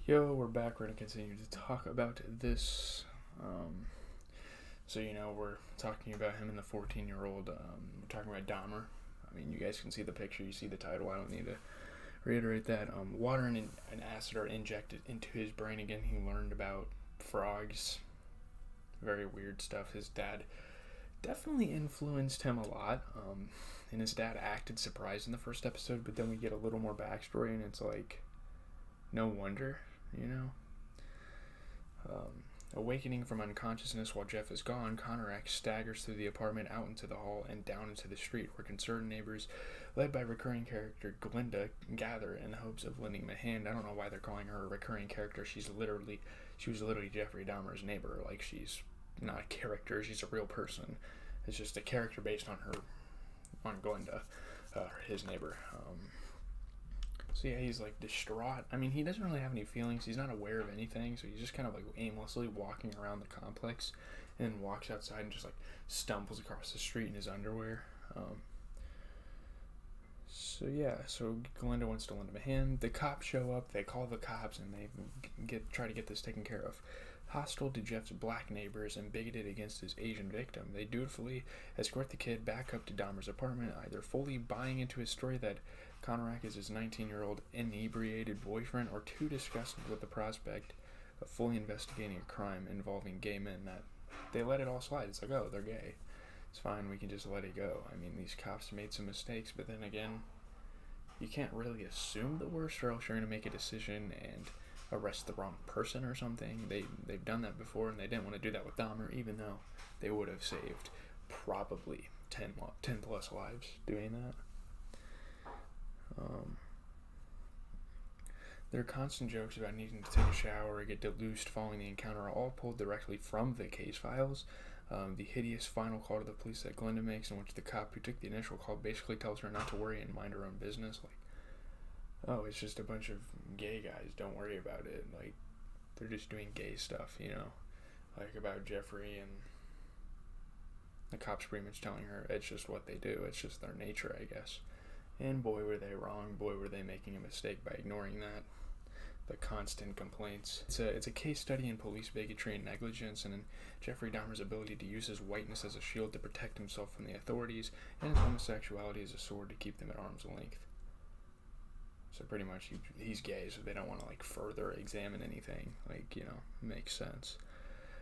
Yo, we're back. We're going to continue to talk about this. We're talking about him and the 14-year-old. We're talking about Dahmer. I mean, you guys can see the picture, you see the title. I don't need to reiterate that. Water and acid are injected into his brain again. He learned about frogs. Very weird stuff. His dad definitely influenced him a lot. And his dad acted surprised in the first episode, but then we get a little more backstory, and it's like, no wonder, you know? Awakening from unconsciousness while Jeff is gone, Connor X staggers through the apartment, out into the hall, and down into the street, where concerned neighbors, led by recurring character Glinda, gather in hopes of lending him a hand. I don't know why they're calling her a recurring character. She was literally Jeffrey Dahmer's neighbor. Like, she's not a character, she's a real person. It's just a character based on Glinda, his neighbor. So yeah, he's like distraught. I mean, he doesn't really have any feelings. He's not aware of anything, so he's just kind of like aimlessly walking around the complex, and then walks outside and just like stumbles across the street in his underwear. So Glinda wants to lend him a hand. The cops show up. They call the cops, and they try to get this taken care of. Hostile to Jeff's black neighbors and bigoted against his Asian victim, they dutifully escort the kid back up to Dahmer's apartment, either fully buying into his story that Conrack is his 19-year-old inebriated boyfriend, or too disgusted with the prospect of fully investigating a crime involving gay men that they let it all slide. It's like, oh, they're gay. It's fine, we can just let it go. I mean, these cops made some mistakes, but then again, you can't really assume the worst, or else you're going to make a decision and arrest the wrong person or something. They've done that before, and they didn't want to do that with Dahmer, even though they would have saved probably 10 plus lives doing that. Their constant jokes about needing to take a shower or get deloused following the encounter are all pulled directly from the case files. The hideous final call to the police that Glinda makes, in which the cop who took the initial call basically tells her not to worry and mind her own business. Like, oh, it's just a bunch of gay guys, don't worry about it. Like, they're just doing gay stuff, you know? Like, about Jeffrey, and the cops pretty much telling her it's just what they do. It's just their nature, I guess. And boy, were they wrong. Boy, were they making a mistake by ignoring that. The constant complaints. It's a case study in police bigotry and negligence, and in Jeffrey Dahmer's ability to use his whiteness as a shield to protect himself from the authorities, and his homosexuality as a sword to keep them at arm's length. So pretty much he's gay, so they don't want to like further examine anything. Like, you know, makes sense.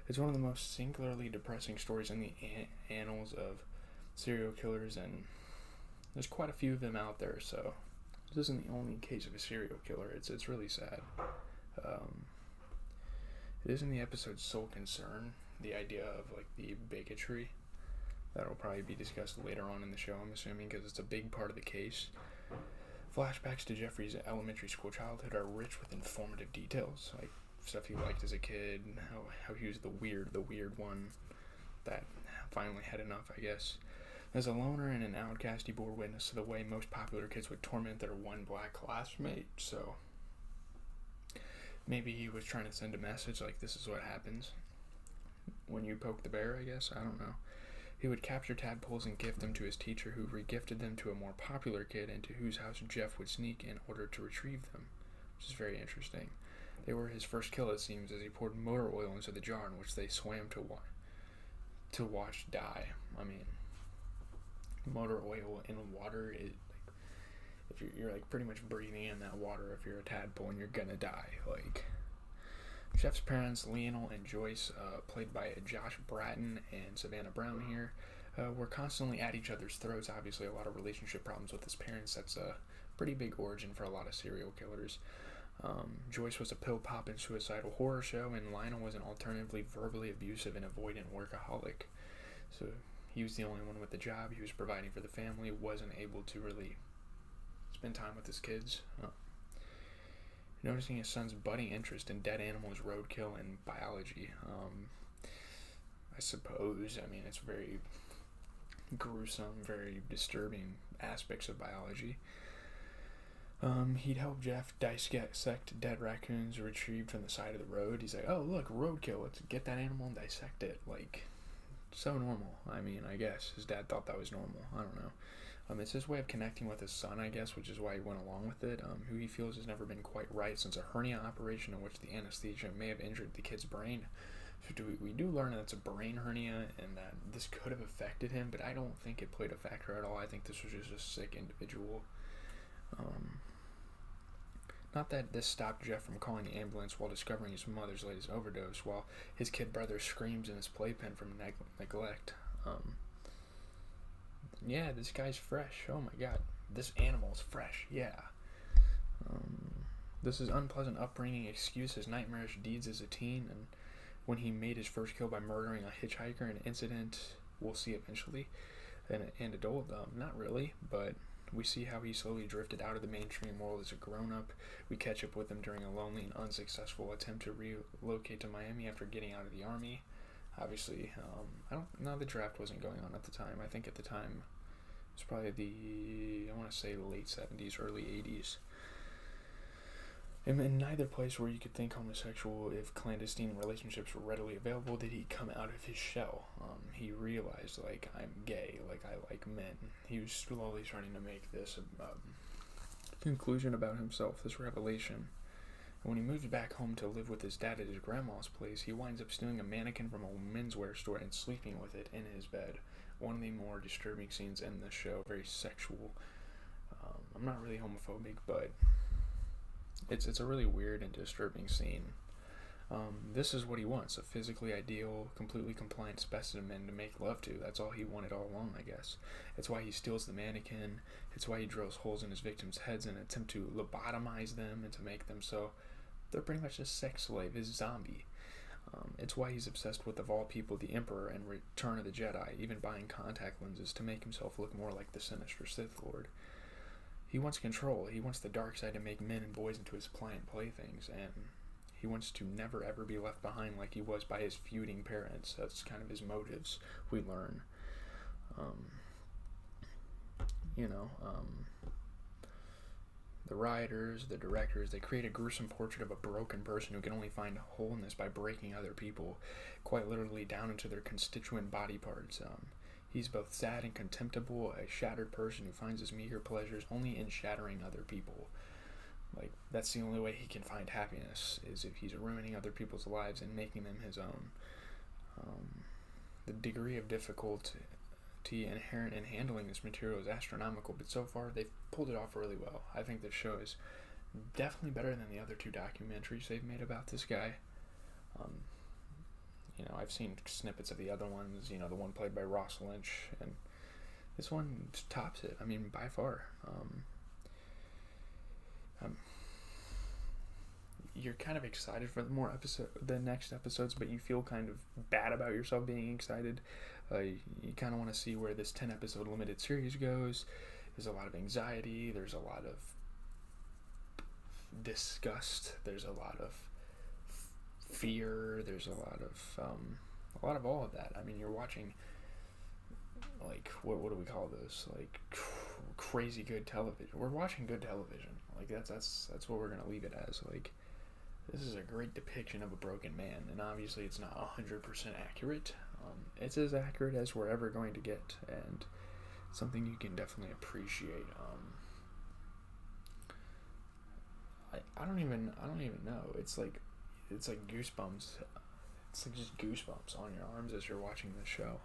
It's one of the most singularly depressing stories in the annals of serial killers, and there's quite a few of them out there, so this isn't the only case of a serial killer. It's really sad. It is in the episode's sole concern, the idea of like the bigotry. That'll probably be discussed later on in the show, I'm assuming, because it's a big part of the case. Flashbacks to Jeffrey's elementary school childhood are rich with informative details, like stuff he liked as a kid, how he was the weird one that finally had enough, I guess. As a loner and an outcast, he bore witness to the way most popular kids would torment their one black classmate, so maybe he was trying to send a message like, this is what happens when you poke the bear, I guess. I don't know. He would capture tadpoles and gift them to his teacher, who regifted them to a more popular kid, into whose house Jeff would sneak in order to retrieve them, which is very interesting. They were his first kill, it seems, as he poured motor oil into the jar in which they swam to watch die. I mean, motor oil in water, if you're like pretty much breathing in that water if you're a tadpole, and you're gonna die. Like, Jeff's parents, Lionel and Joyce, played by Josh Bratton and Savannah Brown here, were constantly at each other's throats. Obviously a lot of relationship problems with his parents. That's a pretty big origin for a lot of serial killers. Joyce was a pill-popping suicidal horror show, and Lionel was an alternatively verbally abusive and avoidant workaholic. So he was the only one with the job. He was providing for the family, wasn't able to really spend time with his kids. Noticing his son's budding interest in dead animals, roadkill, and biology. I suppose, I mean, it's very gruesome, very disturbing aspects of biology. He'd help Jeff dissect dead raccoons retrieved from the side of the road. He's like, oh, look, roadkill, let's get that animal and dissect it. Like, so normal. I mean, I guess his dad thought that was normal. I don't know. It's his way of connecting with his son, I guess, which is why he went along with it, who he feels has never been quite right since a hernia operation in which the anesthesia may have injured the kid's brain. So we do learn that it's a brain hernia and that this could have affected him, but I don't think it played a factor at all. I think this was just a sick individual. Not that this stopped Jeff from calling the ambulance while discovering his mother's latest overdose, while his kid brother screams in his playpen from neglect. Yeah, this guy's fresh. Oh my god. This animal's fresh. Yeah. This is unpleasant upbringing excuse his nightmarish deeds as a teen, and when he made his first kill by murdering a hitchhiker, an incident we'll see eventually, an adult, not really, but we see how he slowly drifted out of the mainstream world as a grown-up. We catch up with him during a lonely and unsuccessful attempt to relocate to Miami after getting out of the Army. Obviously, the draft wasn't going on at the time. I think at the time, it was probably I want to say late 70s, early 80s. In neither place where you could think homosexual if clandestine relationships were readily available did he come out of his shell. He realized, I'm gay, I like men. He was slowly starting to make this conclusion about himself, this revelation. And when he moves back home to live with his dad at his grandma's place, he winds up stealing a mannequin from a menswear store and sleeping with it in his bed. One of the more disturbing scenes in the show, very sexual. I'm not really homophobic, but it's a really weird and disturbing scene. This is what he wants, a physically ideal, completely compliant specimen to make love to. That's all he wanted all along, I guess. It's why he steals the mannequin. It's why he drills holes in his victims' heads in an attempt to lobotomize them and to make them so they're pretty much a sex slave, his zombie. It's why he's obsessed with, of all people, the Emperor and Return of the Jedi, even buying contact lenses to make himself look more like the sinister Sith Lord. He wants control. He wants the dark side to make men and boys into his pliant playthings, and he wants to never ever be left behind like he was by his feuding parents. That's kind of his motives, we learn. The writers, the directors, they create a gruesome portrait of a broken person who can only find wholeness by breaking other people, quite literally down into their constituent body parts. He's both sad and contemptible, a shattered person who finds his meager pleasures only in shattering other people. That's the only way he can find happiness, is if he's ruining other people's lives and making them his own. The degree of difficulty inherent in handling this material is astronomical, but so far they've pulled it off really well. I think this show is definitely better than the other two documentaries they've made about this guy. I've seen snippets of the other ones, the one played by Ross Lynch, and this one tops it, by far. You're kind of excited for the next episodes, but you feel kind of bad about yourself being excited. You kind of want to see where this 10-episode limited series goes. There's a lot of anxiety, there's a lot of disgust, there's a lot of fear, there's a lot of all of that. You're watching, what do we call this? Crazy good television. We're watching good television. That's what we're gonna leave it as. This is a great depiction of a broken man, and obviously it's not 100% accurate. It's as accurate as we're ever going to get, and something you can definitely appreciate. I don't even know. It's like goosebumps. It's just goosebumps on your arms as you're watching this show.